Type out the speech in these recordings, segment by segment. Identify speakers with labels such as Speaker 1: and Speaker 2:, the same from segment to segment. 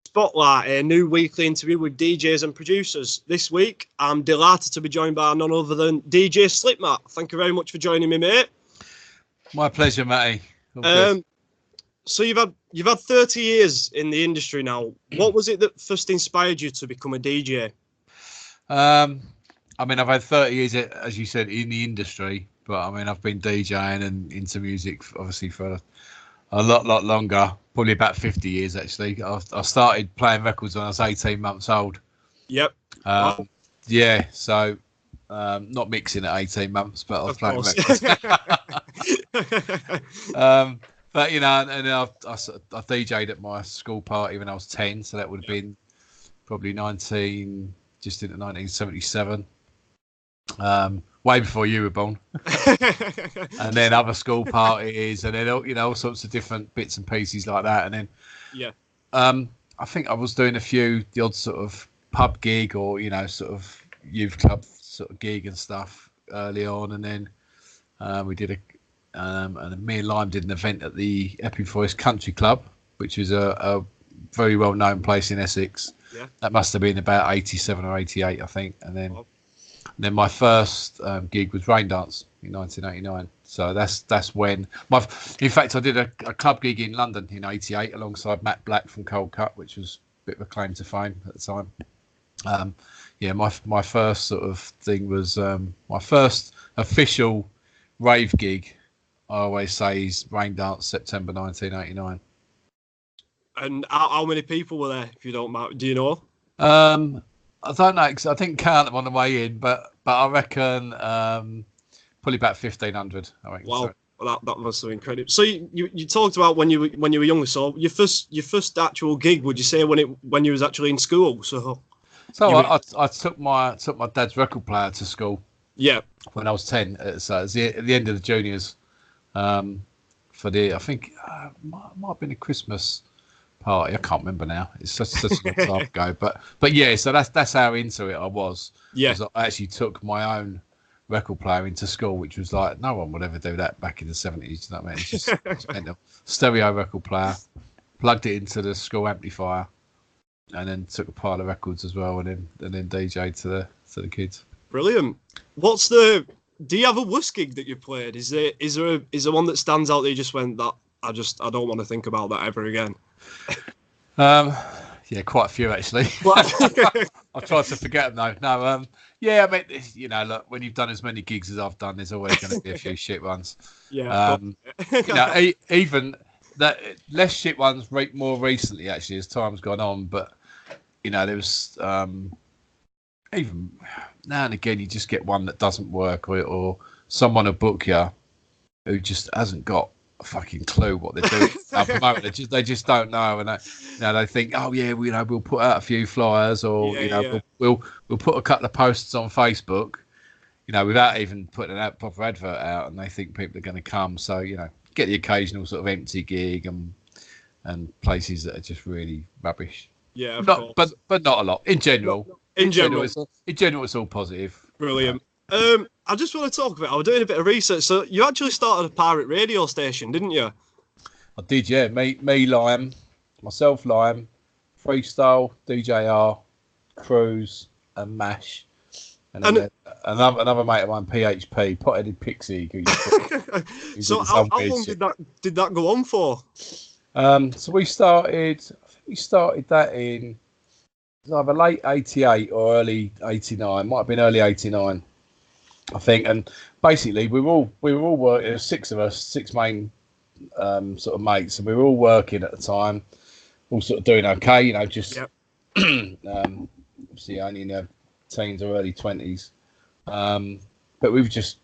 Speaker 1: Spotlight, a new weekly interview with DJs and producers. This week, I'm delighted to be joined by none other than DJ Slipmatt. Thank you very much for joining me, mate.
Speaker 2: My pleasure, Matty.
Speaker 1: So you've had 30 years in the industry now. What was it that first inspired you to become a DJ?
Speaker 2: I mean, I've had 30 years, as you said, in the industry, but I mean, I've been DJing and into music, obviously, for a lot longer, probably about 50 years, actually. I started playing records when I was 18 months old.
Speaker 1: Yep.
Speaker 2: Wow. Yeah, so not mixing at 18 months, but I was playing records. But, you know, and I DJ'd at my school party when I was 10, so that would have been probably just into 1977. Way before you were born. And then other school parties, and then, you know, all sorts of different bits and pieces like that. And then,
Speaker 1: yeah,
Speaker 2: I think I was doing the odd sort of pub gig or, you know, sort of youth club sort of gig and stuff early on. And then we did and me and Lime did an event at the Epping Forest Country Club, which is a very well known place in Essex.
Speaker 1: Yeah. That
Speaker 2: must have been about 87 or 88, I think. And then my first gig was Rain Dance in 1989. So that's when in fact I did a club gig in London in 88 alongside Matt Black from Cold Cut, which was a bit of a claim to fame at the time. Yeah, my first sort of thing was my first official rave gig, I always say, is Rain Dance, September 1989.
Speaker 1: And how many people were there, if you don't mind? Do you know?
Speaker 2: I don't know, because I didn't count them on the way in, but I reckon probably about 1,500. I reckon.
Speaker 1: Wow, well, that must have been incredible. So you talked about when you were younger. So your first actual gig, would you say when you was actually in school? So
Speaker 2: I took my dad's record player to school.
Speaker 1: Yeah.
Speaker 2: When I was 10, it was at the end of the juniors. For I think might have been a Christmas party. I can't remember now. It's such a long time ago. But yeah, so that's how into it I was.
Speaker 1: Yeah.
Speaker 2: I actually took my own record player into school, which was like, no one would ever do that back in the 70s. You know what I mean? It's just a stereo record player, plugged it into the school amplifier, and then took a pile of records as well, and then DJ'd to the kids.
Speaker 1: Brilliant. Do you have a worst gig that you played? Is there one that stands out that you just went, that I don't want to think about that ever again?
Speaker 2: Yeah, quite a few actually. I've tried to forget them though. No, yeah, I mean, you know, look, when you've done as many gigs as I've done, there's always going to be a few shit ones.
Speaker 1: Yeah.
Speaker 2: You know, even that less shit ones more recently actually as time's gone on, but you know, there was even now and again you just get one that doesn't work, or someone will book you who just hasn't got a fucking clue what they're doing at the moment. They just don't know, and they think, oh yeah, we'll put out a few flyers, or we'll put a couple of posts on Facebook, you know, without even putting a proper advert out, and they think people are going to come. So, you know, get the occasional sort of empty gig and places that are just really rubbish.
Speaker 1: Yeah,
Speaker 2: but not a lot in general.
Speaker 1: In general,
Speaker 2: it's all positive.
Speaker 1: Brilliant. I just want to talk about, I was doing a bit of research. So you actually started a pirate radio station, didn't you?
Speaker 2: I did, yeah. Me, Lime, myself, Lime, Freestyle, DJR, Cruise, and Mash. And then another mate of mine, PHP, Pot-Headed Pixie.
Speaker 1: So how long did that go on for?
Speaker 2: So we started that in either late 88 or early 89. Might have been early 89, I think. And basically we were all working. There were 6 of us, 6 main sort of mates, and we were all working at the time, all sort of doing okay, you know, just obviously only in their teens or early 20s, but we were just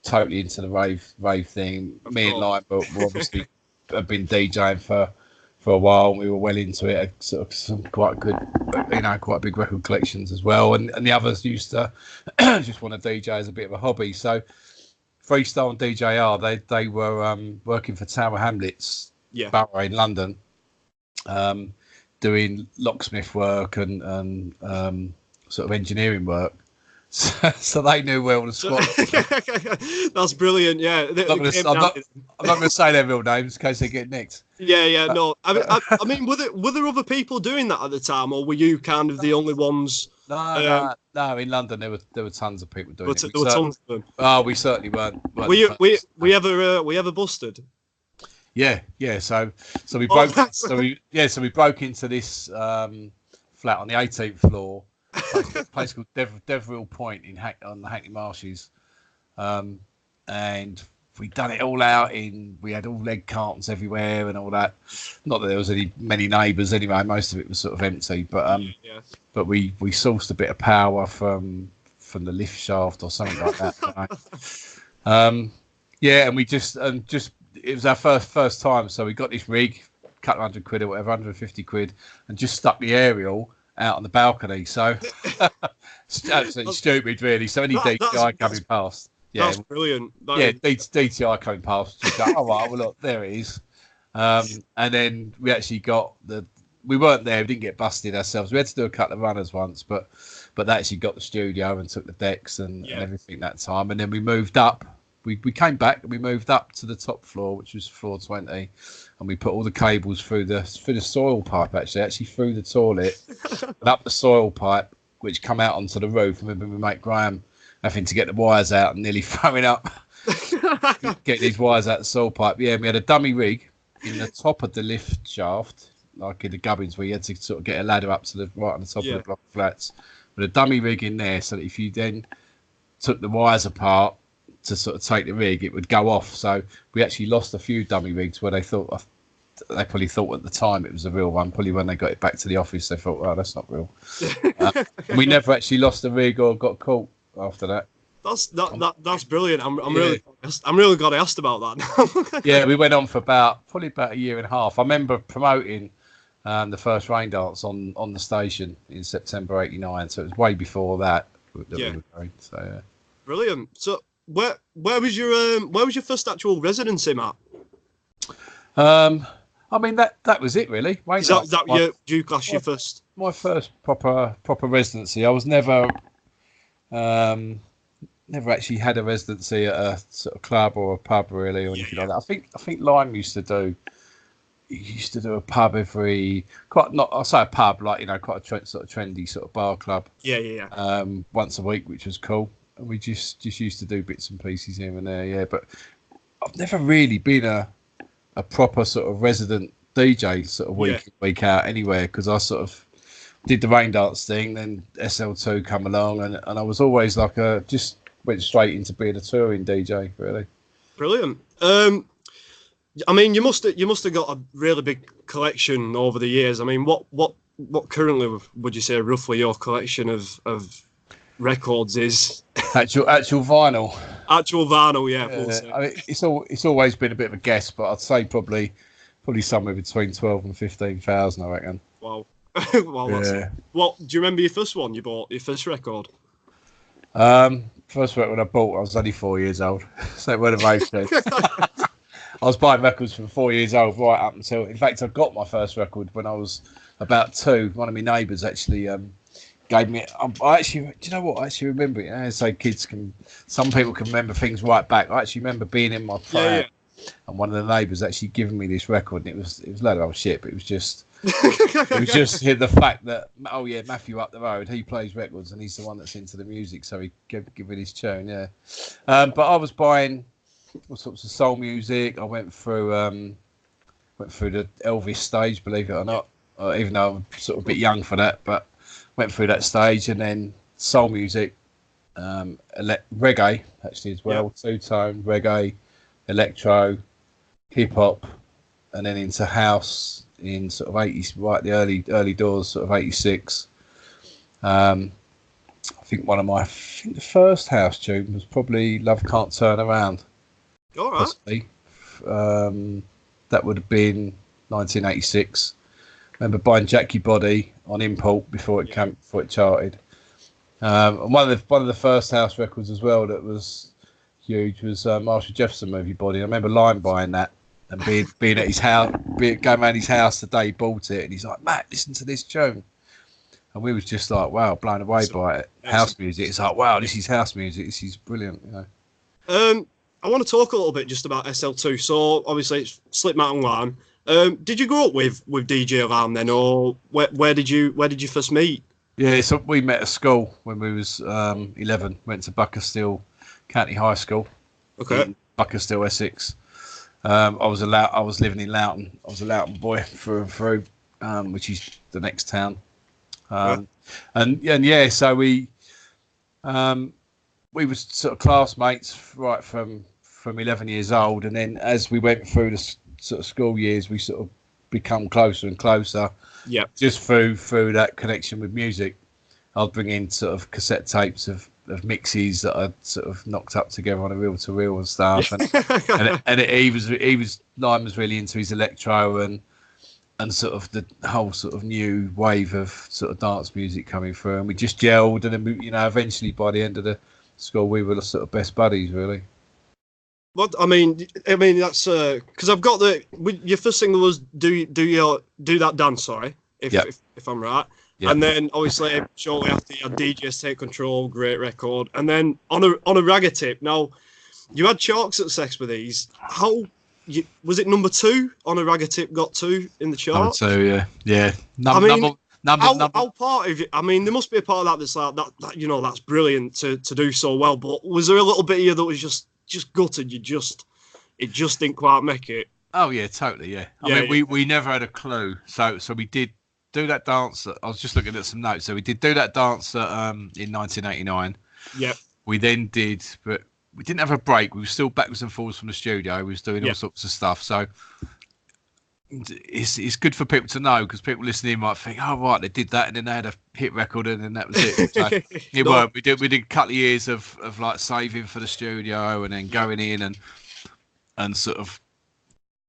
Speaker 2: totally into the rave thing. Me and Lime were obviously have been DJing for a while, and we were well into it. Sort of some quite good, you know, quite big record collections as well, and the others used to just want to DJ as a bit of a hobby. So Freestyle and DJR, they were working for Tower Hamlets Borough in London, doing locksmith work and sort of engineering work. So they knew where all the squad was.
Speaker 1: That's brilliant. Yeah,
Speaker 2: I'm not going to say their real names in case they get nicked.
Speaker 1: Yeah. No, I mean, were there other people doing that at the time, or were you kind of the only ones?
Speaker 2: No. In London there were tons of people doing it.
Speaker 1: There were tons of them.
Speaker 2: Oh, we certainly weren't.
Speaker 1: We ever busted?
Speaker 2: Yeah. So we broke. So we broke into this flat on the 18th floor, a place called Deverill Point on the Hackney Marshes, and we done it all out we had all leg cartons everywhere and all that. Not that there was many neighbours anyway. Most of it was sort of empty, but but we sourced a bit of power from the lift shaft or something like that. And we just it was our first time, so we got this rig, a couple of £100 or whatever, 150 quid, and just stuck the aerial out on the balcony. So absolutely stupid, really. So any DTI coming past. Yeah,
Speaker 1: that's brilliant.
Speaker 2: DTI coming past. Just go, all right, well, look, there it is. And then we actually we weren't there, we didn't get busted ourselves. We had to do a couple of runners once, but they actually got the studio and took the decks and everything that time. And then we moved up. We came back and we moved up to the top floor, which was floor 20, and we put all the cables through the soil pipe, actually through the toilet and up the soil pipe, which come out onto the roof. I remember my mate Graham having to get the wires out and nearly throwing up, get these wires out the soil pipe. Yeah, we had a dummy rig in the top of the lift shaft, like in the gubbins, where you had to sort of get a ladder up to right on the top of the block of flats. With a dummy rig in there, so that if you then took the wires apart to sort of take the rig, it would go off. So we actually lost a few dummy rigs where they probably thought at the time it was a real one. Probably when they got it back to the office, they thought, "Oh, that's not real." We never actually lost a rig or got caught after that.
Speaker 1: That's brilliant. I'm really glad I asked about that.
Speaker 2: Yeah, we went on for probably about a year and a half. I remember promoting the first rain dance on the station in September '89. So it was way before that we were going. So yeah.
Speaker 1: Brilliant. So where was your first actual residency, Matt?
Speaker 2: I mean that was it really.
Speaker 1: Do you class your first?
Speaker 2: My first proper residency. I was never actually had a residency at a sort of club or a pub really or anything like that. I think Lime used to do a pub I'll say a pub, like, quite a sort of trendy sort of bar club. Once a week, which was cool. And we just used to do bits and pieces here and there, yeah. But I've never really been a proper sort of resident DJ sort of week out anywhere, because I sort of did the rain dance thing, then SL2 come along, and I was always like just went straight into being a touring DJ, really.
Speaker 1: Brilliant. I mean, you must have got a really big collection over the years. I mean, what currently would you say roughly your collection of records is?
Speaker 2: Actual vinyl.
Speaker 1: Actual vinyl, yeah.
Speaker 2: I mean, it's always been a bit of a guess, but I'd say probably somewhere between 12 and 15,000, I reckon.
Speaker 1: Wow. Well, what do you remember your first one you bought? Your first record?
Speaker 2: First record I bought, I was only 4 years old, so it went a race. I was buying records from 4 years old right up until, in fact, I got my first record when I was about 2. One of my neighbours actually gave me. I actually, do you know what? I actually remember it. So some people can remember things right back. I actually remember being in my pram, and one of the neighbours actually giving me this record, and it was a load of old shit, but it was just. It was just the fact that, Matthew up the road, he plays records and he's the one that's into the music, so he give it his tune, yeah. But I was buying all sorts of soul music. I went through the Elvis stage, believe it or not, even though I'm sort of a bit young for that, but went through that stage, and then soul music, reggae actually as well, two-tone reggae, electro, hip hop, and then into house. In sort of 80s, right, the early doors, sort of 86. I think the first house tune was probably "Love Can't Turn Around."
Speaker 1: All right.
Speaker 2: Possibly. That would have been 1986. I remember buying Jackie Body on import before it charted. And one of the first house records as well that was huge was Marshall Jefferson Movie Body. I remember Lime buying that. And being at his house, going around his house the day he bought it, and he's like, "Matt, listen to this tune." and we was just like, wow, blown away by it. House music. It's like, wow, this is house music. This is brilliant. You know.
Speaker 1: I want to talk a little bit just about SL2. So obviously it's Slipmatt and Lamb. Did you grow up with DJ Lamb then, or where did you first meet?
Speaker 2: Yeah, so we met at school when we was 11. Went to Buckerstill County High School.
Speaker 1: Okay.
Speaker 2: Buckerstill, Essex. I was living in Loughton. I was a Loughton boy through and through, which is the next town. And yeah, so we were sort of classmates right from 11 years old, and then as we went through the sort of school years, we sort of become closer and closer.
Speaker 1: Yeah.
Speaker 2: Just through that connection with music. I'd bring in sort of cassette tapes of mixes that I'd sort of knocked up together on a reel to reel and stuff. And he was Lyman was really into his electro and sort of the whole sort of new wave of sort of dance music coming through, and we just gelled, and then we, eventually by the end of the school we were the sort of best buddies, really.
Speaker 1: What I mean that's because I've got your first single was do that dance, sorry, if I'm right. Yep. And then obviously shortly after you had DJs Take Control, great record, and then on a ragga tip. Now you had Chalk success with these. Was it number 2 on a ragga tip? Got 2 in the chart.
Speaker 2: So yeah.
Speaker 1: How part of it? I mean, there must be a part of that that's like that that's brilliant to do so well. But was there a little bit here that was just gutted? It just didn't quite make it.
Speaker 2: Oh yeah, totally. Yeah. I mean, we never had a clue. So we did do that dance. I was just looking at some notes. So we did do that dance in 1989.
Speaker 1: Yep.
Speaker 2: We then did, but we didn't have a break. We were still backwards and forwards from the studio. We was doing all sorts of stuff. So it's good for people to know, because people listening might think, oh right, they did that and then they had a hit record and then that was it. So it weren't. We did a couple of years of like saving for the studio and then going in and sort of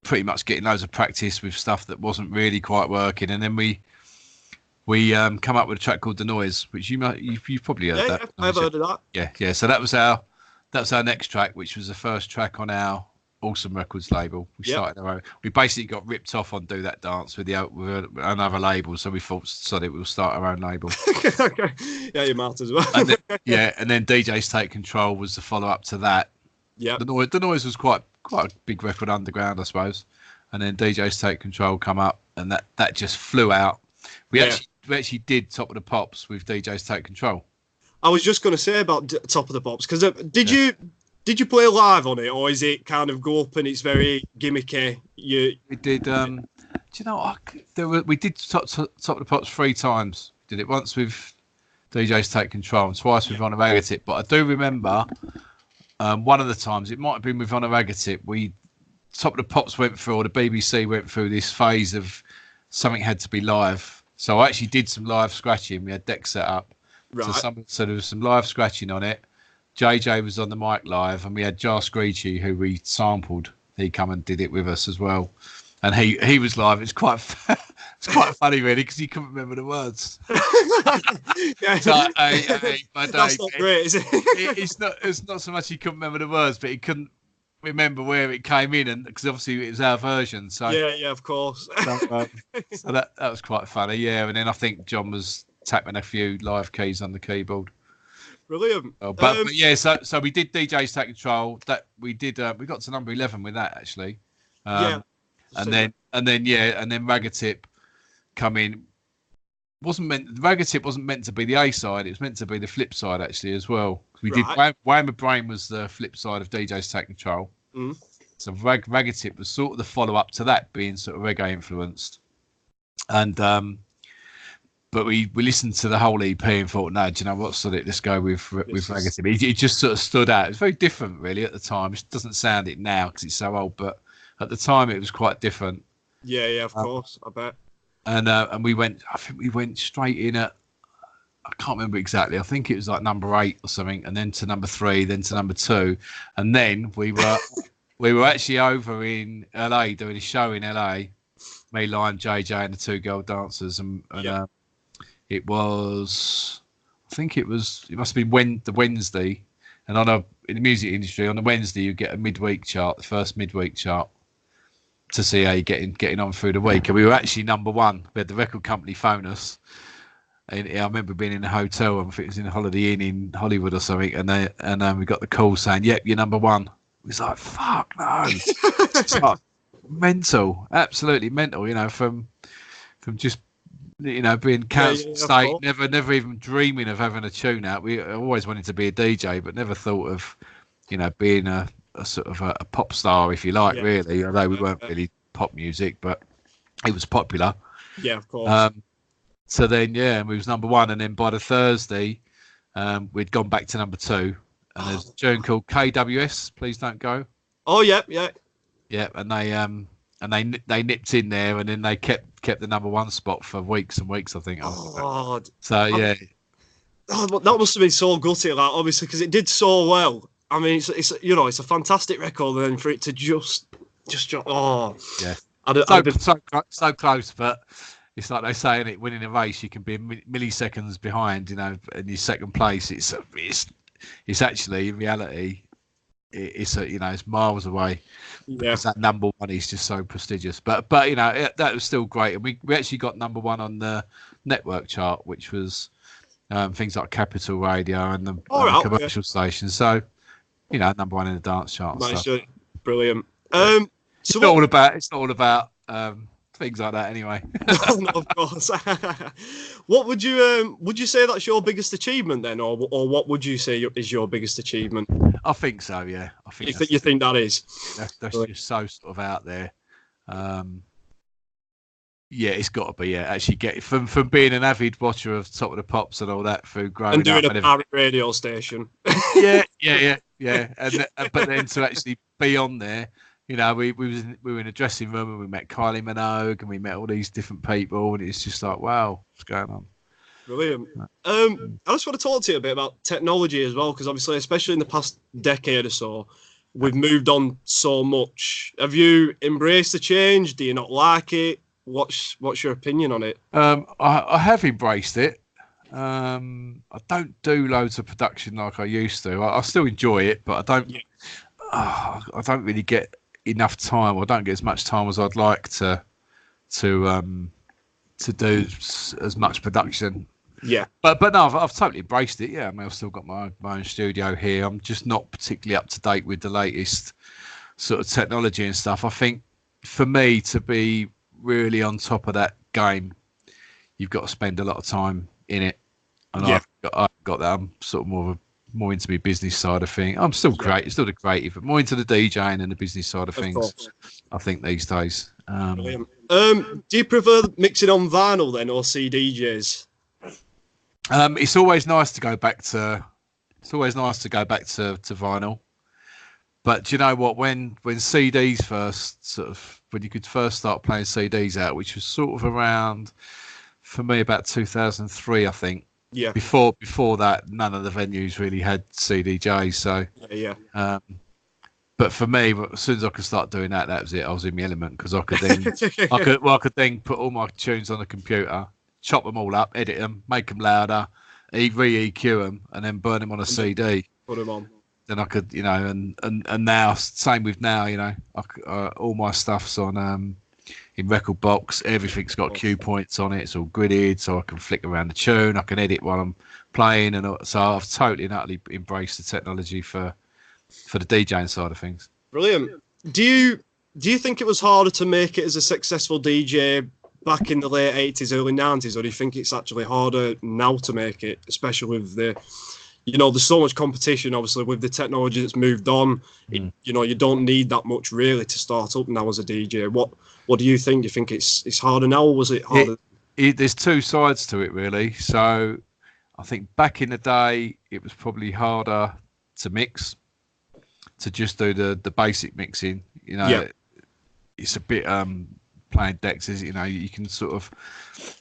Speaker 2: pretty much getting loads of practice with stuff that wasn't really quite working, and then we come up with a track called The Noise, which you've probably heard that.
Speaker 1: Yeah, I've heard of that.
Speaker 2: Yeah. So that's our next track, which was the first track on our Awesome Records label. We started our own. We basically got ripped off on Do That Dance with another label, so we thought, sorry, we'll start our own label.
Speaker 1: Okay. Yeah, you might as well.
Speaker 2: And then DJs Take Control was the follow up to that. Yeah. The Noise was quite a big record underground, I suppose. And then DJs Take Control come up, and that just flew out. We actually did Top of the Pops with DJs Take Control. I
Speaker 1: was just going to say about Top of the Pops, because did you play live on it, or is it kind of go up and it's very gimmicky?
Speaker 2: We did. Do you know? We did Top of the Pops 3 times. Did it once with DJs Take Control and twice with On a Ragga Tip. But I do remember one of the times, it might have been with On a Ragga Tip, Top of the Pops went through, or the BBC went through this phase of something had to be live. So I actually did some live scratching. We had decks set up. Right. So there was some live scratching on it. JJ was on the mic live, and we had Jar Screechy, who we sampled. He come and did it with us as well, and he was live. It's quite funny, really, because he couldn't remember the words.
Speaker 1: That's not great, is it?
Speaker 2: It's not so much he couldn't remember the words, but he couldn't remember where it came in, and because obviously it was our version. So
Speaker 1: yeah, of course.
Speaker 2: So that was quite funny, yeah. And then I think John was tapping a few live keys on the keyboard.
Speaker 1: Brilliant.
Speaker 2: But yeah, so we did DJs Take Control. That we did. We got to number 11 with that, actually. And then Ragga Tip come in. Ragga Tip wasn't meant to be the A side. It was meant to be the flip side, actually, as well. We did. Wham of Brain was the flip side of DJs Take Control. Mm. So Ragga Tip was sort of the follow up to that, being sort of reggae influenced. And but we listened to the whole EP and thought, no, do you know what? Let's go with Ragga Tip. It just sort of stood out. It was very different, really, at the time. It doesn't sound it now because it's so old, but at the time it was quite different.
Speaker 1: Yeah, of course, I bet.
Speaker 2: And we went. I think we went straight in at. I can't remember exactly. I think it was like number 8 or something, and then to number 3, then to number 2, and then we were actually over in LA doing a show in LA. Me, Lion, JJ, and the 2 girl dancers, and it was. I think it must have been the Wednesday, and in the music industry on the Wednesday you get a midweek chart, the first midweek chart, to see how you're getting on through the week. And we were actually number 1. We had the record company phone us And I remember being in a hotel, and I think it was in a Holiday Inn in Hollywood or something, and we got the call saying, "Yep, you're number one." It was like, "Fuck no!" It's like mental, absolutely mental. From just being council state, never even dreaming of having a tune out. We always wanted to be a DJ, but never thought of being a sort of a pop star, if you like, really. Although we weren't really pop music, but it was popular.
Speaker 1: Yeah, of course.
Speaker 2: So then, we was number one, and then by the Thursday, we'd gone back to number two, and there's a tune called KWS, Please Don't Go.
Speaker 1: Oh yeah.
Speaker 2: Yeah, and they nipped in there, and then they kept the number one spot for weeks and weeks, I think.
Speaker 1: Oh,
Speaker 2: so yeah.
Speaker 1: Oh, that must have been so gutty, like, obviously, because it did so well. I mean, it's a fantastic record, and then for it to just
Speaker 2: yeah, so close, but it's like they say in it, winning a race, you can be milliseconds behind, in your second place. It's actually in reality, it's miles away. Because that number one is just so prestigious. But that was still great, and we actually got number one on the network chart, which was things like Capital Radio and the commercial stations. So number one in the dance chart.
Speaker 1: Nice, brilliant.
Speaker 2: It's not all about things like that, anyway.
Speaker 1: No, of course. What would you say that's your biggest achievement then, or what would you say is your biggest achievement?
Speaker 2: I think so. Yeah, I think
Speaker 1: you think that is.
Speaker 2: That's just so sort of out there. Yeah, it's got to be. Yeah, actually get from being an avid watcher of Top of the Pops and all that through growing
Speaker 1: and doing
Speaker 2: up
Speaker 1: a pirate radio station.
Speaker 2: Yeah. And but then to actually be on there, we were in a dressing room and we met Kylie Minogue and we met all these different people, and it's just like, wow, what's going on?
Speaker 1: Brilliant. I just want to talk to you a bit about technology as well, because obviously, especially in the past decade or so, we've moved on so much. Have you embraced the change? Do you not like it? What's your opinion on it?
Speaker 2: I have embraced it. I don't do loads of production like I used to. I still enjoy it, but I don't. Yeah. I don't really get enough time, or don't get as much time as I'd like to do as much production.
Speaker 1: Yeah.
Speaker 2: But no, I've totally embraced it. Yeah, I mean, I've still got my own studio here. I'm just not particularly up to date with the latest sort of technology and stuff. I think for me to be really on top of that game, you've got to spend a lot of time in it. And I've got that. I'm sort of more into the business side of things. I'm still still the creative, but more into the DJing and the business side of things. Course. I think these days.
Speaker 1: Do you prefer mixing on vinyl then, or CDJs?
Speaker 2: It's always nice to go back to vinyl. But do you know what? When CDs first when you could first start playing CDs out, which was sort of around, for me, about 2003, I think.
Speaker 1: Yeah.
Speaker 2: Before that, none of the venues really had CDJs. So.
Speaker 1: Yeah.
Speaker 2: But for me, as soon as I could start doing that, that was it. I was in my element, because I could then I could then put all my tunes on the computer, chop them all up, edit them, make them louder, re-EQ them, and then burn them on a CD.
Speaker 1: Put them on.
Speaker 2: Then I could, and now, same with now, all my stuff's on in record box. Everything's got cue points on it. It's all gridded, so I can flick around the tune. I can edit while I'm playing, and so I've totally and utterly embraced the technology for the DJing side of things.
Speaker 1: Brilliant. Do you think it was harder to make it as a successful DJ back in the late 80s, early 90s, or do you think it's actually harder now to make it, especially with there's so much competition, obviously, with the technology that's moved on. You don't need that much really to start up now as a DJ. What do you think? Do you think it's harder now, or was it harder?
Speaker 2: There's two sides to it, really. So I think back in the day, it was probably harder to mix, to just do the basic mixing. It's a bit playing decks, is you can sort of,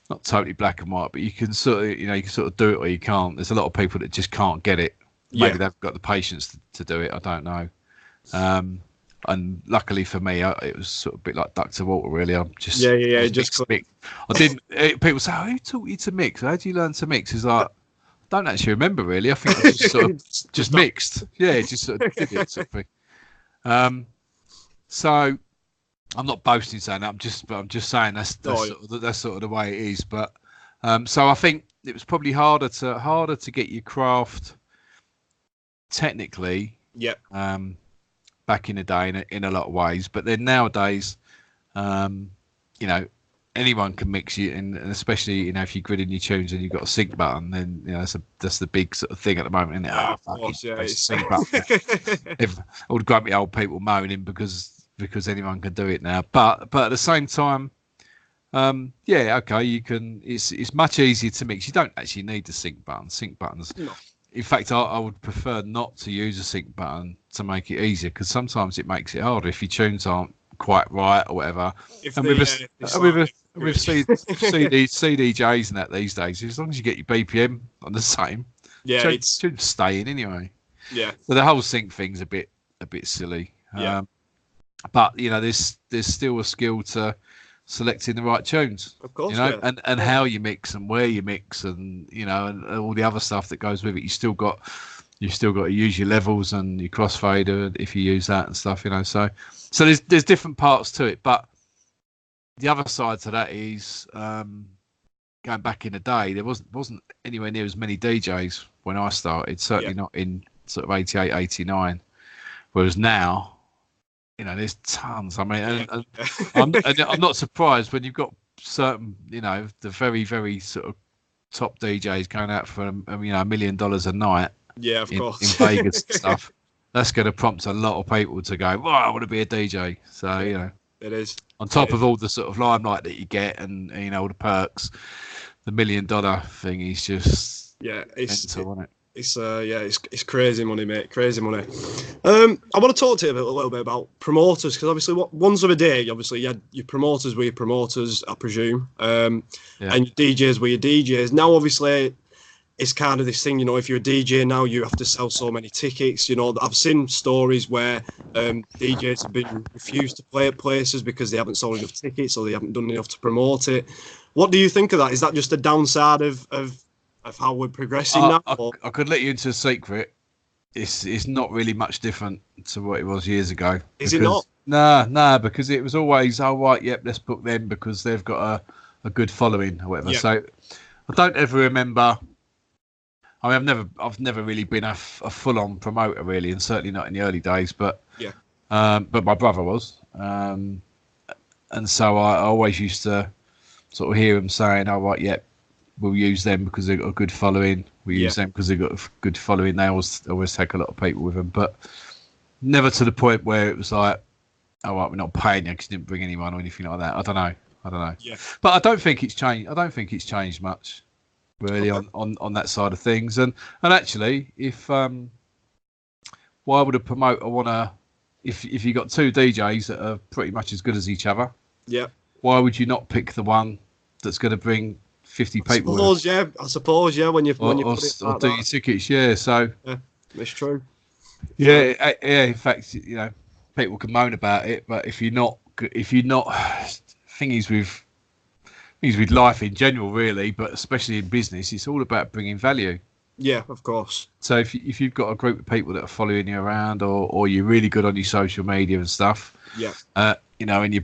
Speaker 2: not totally black and white, but you can sort of do it or you can't. There's a lot of people that just can't get it. Maybe they've got the patience to do it. I don't know. And luckily for me, it was sort of a bit like duck to water, really. I'm just just mix. I didn't. People say, "Oh, who taught you to mix? How do you learn to mix?" It's like, I don't actually remember really. I think I just sort of just mixed. Yeah, just sort of did it sort of thing. So I'm not boasting saying that. I'm just saying that's sort of the way it is. But so I think it was probably harder to get your craft technically.
Speaker 1: Yeah.
Speaker 2: Back in the day in a lot of ways, but then nowadays, you know, anyone can mix you, and especially, you know, if you're gridding your tunes and you've got a sync button, then, you know, that's the big sort of thing at the moment, isn't it?
Speaker 1: Yeah,
Speaker 2: Oh,
Speaker 1: of course, yeah,
Speaker 2: it's sync button. If all the grumpy old people moaning because anyone can do it now, but at the same time, yeah, okay, you can. It's much easier to mix. You don't actually need the sync button. Sync buttons.
Speaker 1: No.
Speaker 2: In fact, I would prefer not to use a sync button to make it easier, because sometimes it makes it harder if your tunes aren't quite right or whatever. And with CDJs and that these days, as long as you get your BPM on the same,
Speaker 1: yeah,
Speaker 2: it's staying anyway.
Speaker 1: Yeah.
Speaker 2: So the whole sync thing's a bit silly.
Speaker 1: Yeah.
Speaker 2: But you know, there's still a skill to selecting the right tunes,
Speaker 1: of course,
Speaker 2: you know,
Speaker 1: yeah.
Speaker 2: and how you mix and where you mix, and you know, and all the other stuff that goes with it. You've still got to use your levels and your crossfader if you use that and stuff, you know. So there's different parts to it, but the other side to that is going back in the day, there wasn't anywhere near as many DJs when I started. Certainly not in sort of 88, 89. Whereas now, you know, there's tons. I mean, and I'm not surprised when you've got certain, you know, the very, very sort of top DJs going out for, you know, $1 million a night.
Speaker 1: Yeah, of course.
Speaker 2: In Vegas and stuff. That's going to prompt a lot of people to go, well, I want to be a DJ. So, you know,
Speaker 1: it is.
Speaker 2: On top of all the sort of limelight that you get, and, you know, all the perks, the $1 million thing is just
Speaker 1: it's
Speaker 2: mental, isn't it?
Speaker 1: It's crazy money, mate. Crazy money. I want to talk to you a little bit about promoters, because obviously, once of a day, obviously, you had your promoters were your promoters, I presume, and your DJs were your DJs. Now, obviously, it's kind of this thing, you know, if you're a DJ now, you have to sell so many tickets. You know, I've seen stories where DJs have been refused to play at places because they haven't sold enough tickets or they haven't done enough to promote it. What do you think of that? Is that just a downside of how we're progressing now?
Speaker 2: I could let you into a secret. It's not really much different to what it was years ago.
Speaker 1: Is it not?
Speaker 2: No, because it was always, oh right, yep, let's book them because they've got a good following or whatever. Yeah. So I don't ever remember. I mean, I've never really been a full-on promoter really, and certainly not in the early days. But but my brother was, and so I always used to sort of hear him saying, "Oh right, yep, we'll use them because they've got a good following. We use them because they've got a good following." They always take a lot of people with them, but never to the point where it was like, "Oh right, we're not paying you because you didn't bring anyone or anything like that." I don't know.
Speaker 1: Yeah. But
Speaker 2: I don't think it's changed. I don't think it's changed much. Really, on that side of things, and actually, if why would a promoter want to, if you got two DJs that are pretty much as good as each other, why would you not pick the one that's going to bring 50 people?
Speaker 1: I suppose, when you put it like
Speaker 2: do your tickets, so
Speaker 1: it's true.
Speaker 2: Yeah, in fact, you know, people can moan about it, but if you're not thingies with life in general, really, but especially in business, it's all about bringing value.
Speaker 1: Yeah, of course.
Speaker 2: So if you've got a group of people that are following you around, or you're really good on your social media and stuff, you know, and you're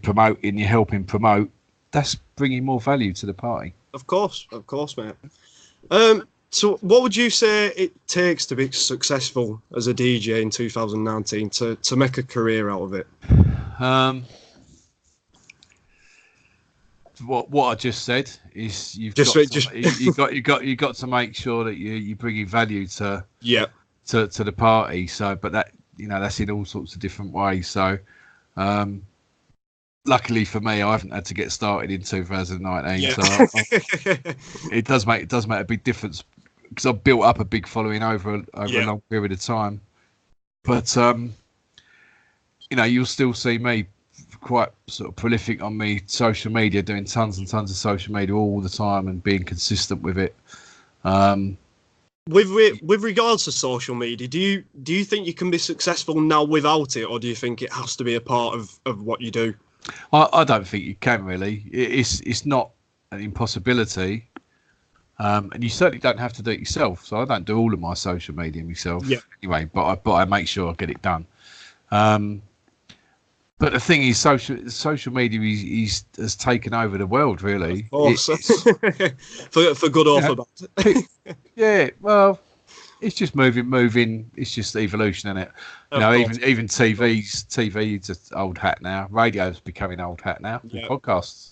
Speaker 2: helping promote, that's bringing more value to the party.
Speaker 1: Of course, mate. So what would you say it takes to be successful as a DJ in 2019 to make a career out of it?
Speaker 2: What I just said is you've got to make sure that you're bringing value to the party. So, but that, you know, that's in all sorts of different ways. So, luckily for me, I haven't had to get started in 2019. So it does make a big difference because I've built up a big following over a long period of time. But you know, you'll still see me quite sort of prolific on me social media, doing tons and tons of social media all the time and being consistent with it.
Speaker 1: With regards to social media, do you think you can be successful now without it, or do you think it has to be a part of what you do?
Speaker 2: I don't think you can really. It's not an impossibility, and you certainly don't have to do it yourself. So I don't do all of my social media myself anyway, but I make sure I get it done. But the thing is, social media has taken over the world, really.
Speaker 1: Of course. For good or for bad.
Speaker 2: Yeah, well, it's just moving. It's just evolution, isn't it? You know, even TV's an old hat now. Radio's becoming old hat now. Yeah. Podcasts.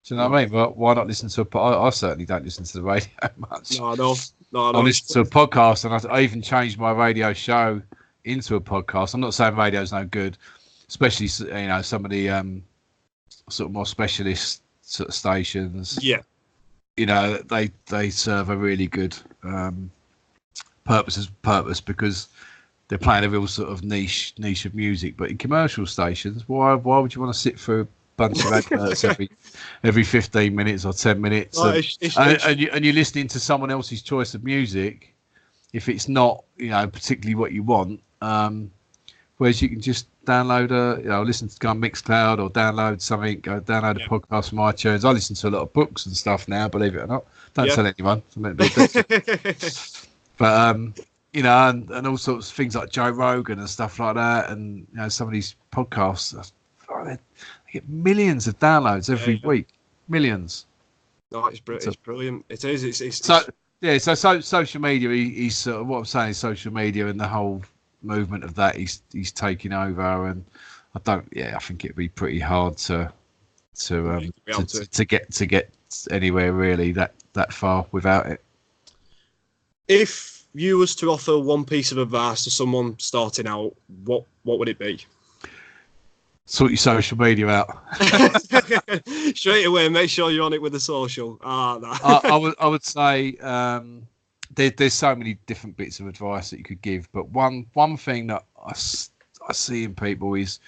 Speaker 2: Do you know what I mean? Well, why not listen to I certainly don't listen to the radio much.
Speaker 1: No, I know.
Speaker 2: I listen to a podcast, and I even changed my radio show into a podcast. I'm not saying radio's no good, especially some of the sort of more specialist sort of stations.
Speaker 1: Yeah.
Speaker 2: You know, they serve a really good purpose because they're playing a real sort of niche of music. But in commercial stations, why would you want to sit through a bunch of adverts every 15 minutes or 10 minutes and you're listening to someone else's choice of music if it's not particularly what you want, whereas you can just download listen to go on Mixcloud or download a podcast from iTunes. I listen to a lot of books and stuff now, believe it or not. Don't tell anyone. But and all sorts of things like Joe Rogan and stuff like that, and some of these podcasts, they get millions of downloads every week. Millions.
Speaker 1: No, it's brilliant. It is.
Speaker 2: So social media. He's sort of what I'm saying is social media and the whole movement of that. He's taking over, and I think it'd be pretty hard to get anywhere really that far without it.
Speaker 1: If you was to offer one piece of advice to someone starting out, what would it be?
Speaker 2: Sort your social media out.
Speaker 1: Straight away, make sure you're on it with the social. No.
Speaker 2: I would say there's so many different bits of advice that you could give, but one thing that I see in people is,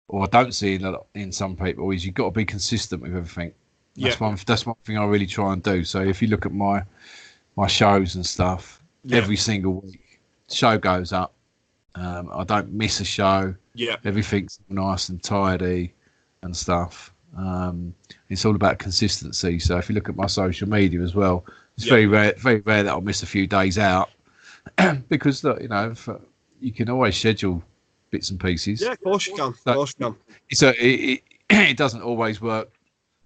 Speaker 2: or I don't see in some people, is you've got to be consistent with everything. That's one thing I really try and do. So if you look at my shows and stuff, every single week, show goes up. I don't miss a show.
Speaker 1: Yeah,
Speaker 2: everything's nice and tidy and stuff. It's all about consistency. So if you look at my social media as well, it's very rare that I'll miss a few days out because you can always schedule bits and pieces.
Speaker 1: Yeah, of course you can.
Speaker 2: So it doesn't always work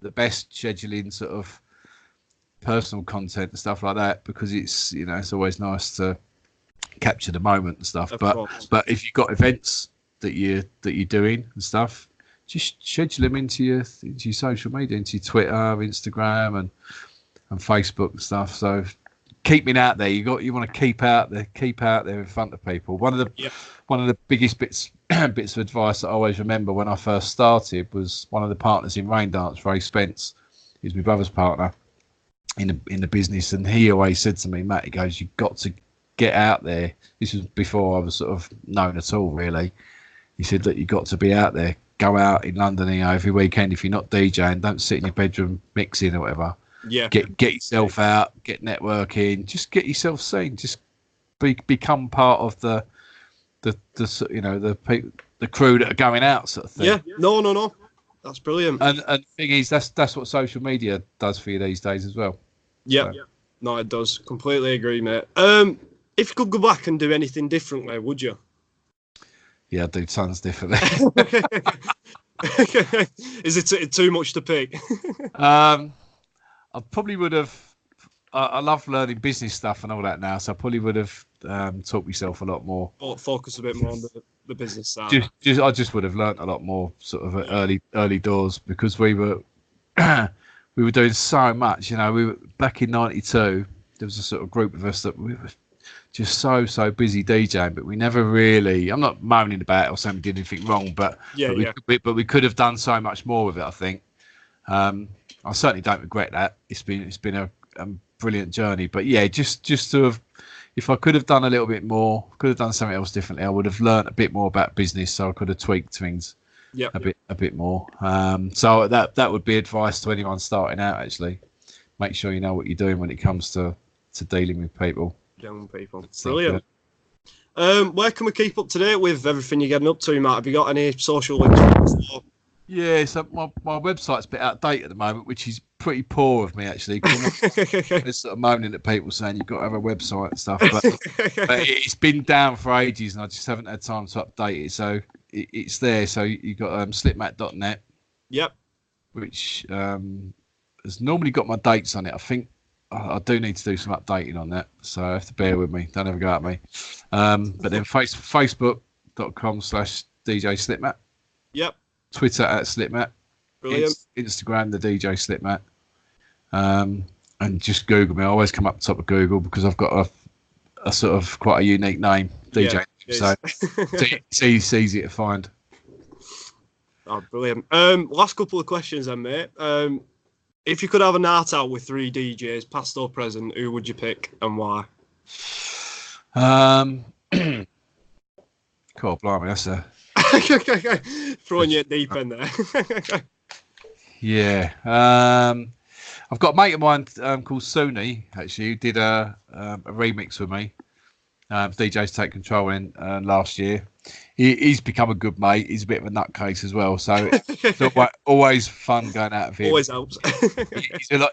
Speaker 2: the best scheduling sort of personal content and stuff like that because it's it's always nice to capture the moment and stuff. But if you've got events that you're doing and stuff, just schedule them into your social media, into your Twitter, Instagram, and Facebook and stuff. So keeping out there, you want to keep out there in front of people. One of the biggest bits of advice that I always remember when I first started was one of the partners in Rain Dance, Ray Spence, who's my brother's partner in the business, and he always said to me, Matt, he goes, you've got to get out there. This was before I was sort of known at all, really. He said that you got to be out there. Go out in London, every weekend. If you're not DJing, don't sit in your bedroom mixing or whatever.
Speaker 1: Yeah.
Speaker 2: Get yourself out. Get networking. Just get yourself seen. Just become part of the crew that are going out, sort of thing.
Speaker 1: Yeah. No. That's brilliant.
Speaker 2: And the thing is, that's what social media does for you these days as well.
Speaker 1: Yeah. So. No, it does. Completely agree, mate. If you could go back and do anything differently, would you?
Speaker 2: Yeah, I'd do tons differently.
Speaker 1: Is it too much to pick?
Speaker 2: I probably would have. I love learning business stuff and all that now, so I probably would have taught myself a lot more.
Speaker 1: Focus a bit more on the business side.
Speaker 2: I just would have learnt a lot more sort of at early doors because we were doing so much. We were back in '92. There was a sort of group of us that we were just so busy DJing, but we never really. I'm not moaning about it or saying we did anything wrong, but we could have done so much more with it. I think. I certainly don't regret that. It's been a brilliant journey, but just to have, if I could have done a little bit more, could have done something else differently, I would have learnt a bit more about business, so I could have tweaked things a bit more. So that would be advice to anyone starting out. Actually, make sure you know what you're doing when it comes to dealing with people.
Speaker 1: Young people. Brilliant. Where can we keep up to date with everything you're getting up to, Matt? Have you got any social links?
Speaker 2: Yeah, so my website's a bit outdated at the moment, which is pretty poor of me actually. There's sort of moaning at people saying you've got to have a website and stuff, but it's been down for ages and I just haven't had time to update it. So it's there. So you've got slipmatt.net.
Speaker 1: Yep.
Speaker 2: Which has normally got my dates on it. I think I do need to do some updating on that. So I have to bear with me. Don't ever go at me. But then facebook.com/DJ Slipmatt.
Speaker 1: Yep.
Speaker 2: Twitter @Slipmatt.
Speaker 1: Brilliant.
Speaker 2: Instagram, the DJ Slipmatt. And just Google me. I always come up top of Google because I've got a sort of quite a unique name, DJ.
Speaker 1: Yeah,
Speaker 2: so it's easy to find.
Speaker 1: Oh, brilliant. Last couple of questions then, mate. If you could have a night out with 3 DJs, past or present, who would you pick and why?
Speaker 2: God, blimey, that's a...
Speaker 1: Throwing you deep in there.
Speaker 2: Yeah. I've got a mate of mine called Sony, actually, who did a remix with me. DJs Take Control in last year. He's become a good mate. He's a bit of a nutcase as well. So it's always fun going out of him.
Speaker 1: Always helps.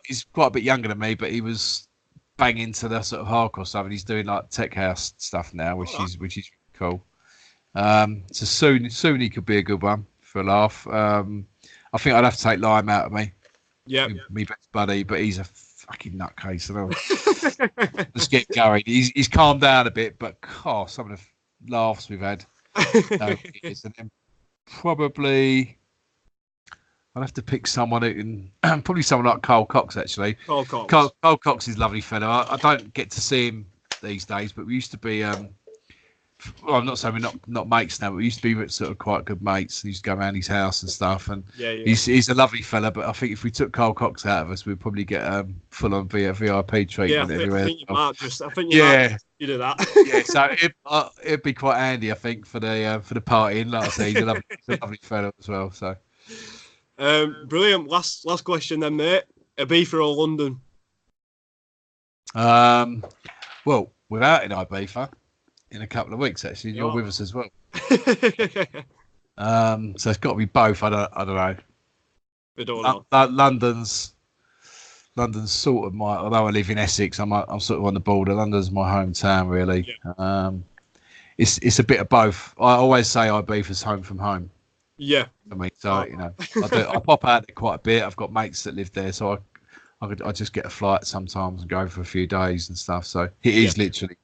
Speaker 2: He's quite a bit younger than me, but he was banging to the sort of hardcore stuff, and he's doing like tech house stuff now, which is cool. So soon he could be a good one for a laugh. I think I'd have to take Lime out of me.
Speaker 1: Yeah,
Speaker 2: me best buddy, but he's a fucking nutcase. Let's get going. He's calmed down a bit, but some of the laughs we've had. And then probably I'd have to pick someone who can probably someone like Carl Cox actually.
Speaker 1: Carl Cox.
Speaker 2: Carl Cox is a lovely fellow. I don't get to see him these days, but we used to be. Well, I'm not saying we're not mates now, but we used to be sort of quite good mates. We used to go around his house and stuff, and he's a lovely fella. But I think if we took Carl Cox out of us, we'd probably get full on VIP treatment everywhere.
Speaker 1: I think you might do that.
Speaker 2: Yeah, so it'd be quite handy, I think, for the partying. Like I say, he's a lovely fella as well. So,
Speaker 1: brilliant. Last question then, mate. Ibiza or London?
Speaker 2: Well, without an Ibiza. In a couple of weeks, actually, you're with us as well. So it's got to be both. I don't know.
Speaker 1: We don't know.
Speaker 2: London's sort of although I live in Essex, I'm sort of on the border. London's my hometown, really. Yeah. It's a bit of both. I always say Ibiza's home from home.
Speaker 1: Yeah.
Speaker 2: For me, so I pop out there quite a bit. I've got mates that live there, so I just get a flight sometimes and go for a few days and stuff. So it is literally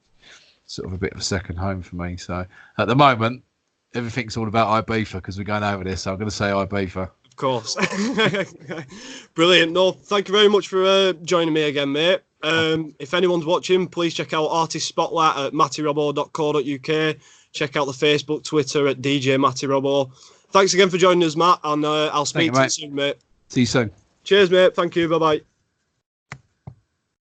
Speaker 2: sort of a bit of a second home for me. So at the moment, everything's all about Ibiza because we're going over there. So I'm going to say Ibiza. Of
Speaker 1: course. Brilliant. No, thank you very much for joining me again, mate. If anyone's watching, please check out Artist Spotlight at mattyrobo.co.uk. Check out the Facebook, Twitter at DJ Matty Robo. Thanks again for joining us, Matt, and I'll speak to you soon, mate.
Speaker 2: See you soon.
Speaker 1: Cheers, mate. Thank you. Bye-bye.